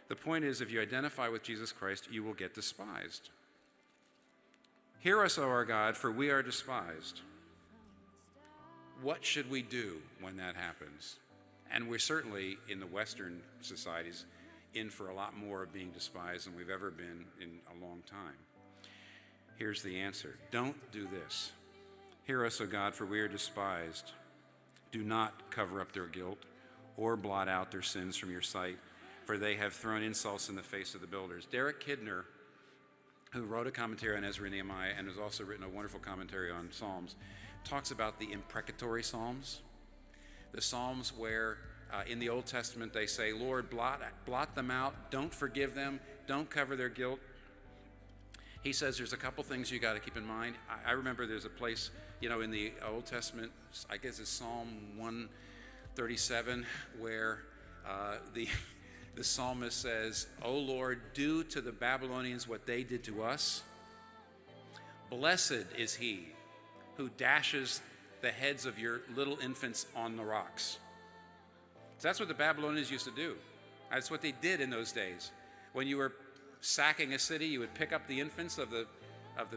The point is, if you identify with Jesus Christ, you will get despised. Hear us, O our God, for we are despised. What should we do when that happens? And we're certainly, in the Western societies, in for a lot more of being despised than we've ever been in a long time. Here's the answer. Don't do this. Hear us, O God, for we are despised. Do not cover up their guilt or blot out their sins from your sight, for they have thrown insults in the face of the builders. Derek Kidner, who wrote a commentary on Ezra and Nehemiah and has also written a wonderful commentary on Psalms, talks about the imprecatory Psalms, the Psalms where in the Old Testament they say, Lord, blot them out, don't forgive them, don't cover their guilt. He says there's a couple things you got to keep in mind. I remember there's a place, in the Old Testament, I guess it's Psalm 137, where the psalmist says, O Lord, do to the Babylonians what they did to us. Blessed is he who dashes the heads of your little infants on the rocks. So that's what the Babylonians used to do. That's what they did in those days. When you were sacking a city, you would pick up the infants of the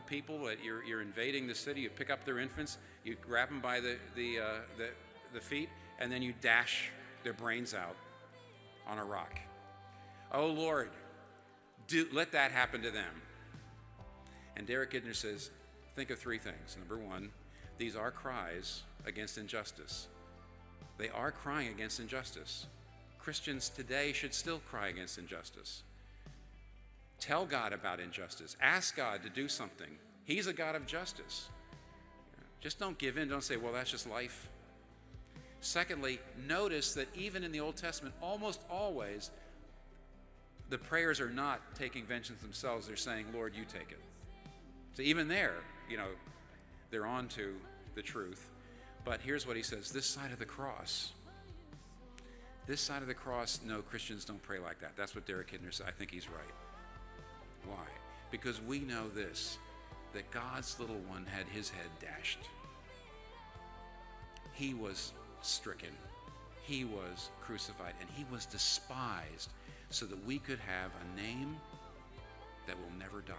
people that you're invading the city. You pick up their infants, you grab them by the feet, and then you dash their brains out on a rock. Oh Lord, let that happen to them. And Derek Kidner says, think of three things. Number one, these are cries against injustice. They are crying against injustice. Christians today should still cry against injustice. Tell God about injustice. Ask God to do something. He's a God of justice. Just don't give in. Don't say, well, that's just life. Secondly, notice that even in the Old Testament, almost always, the prayers are not taking vengeance themselves. They're saying, Lord, you take it. So even there, they're on to the truth. But here's what he says, this side of the cross, no, Christians don't pray like that. That's what Derek Kidner said. I think he's right. Why? Because we know this, that God's little one had his head dashed. He was stricken. He was crucified, and he was despised so that we could have a name that will never die.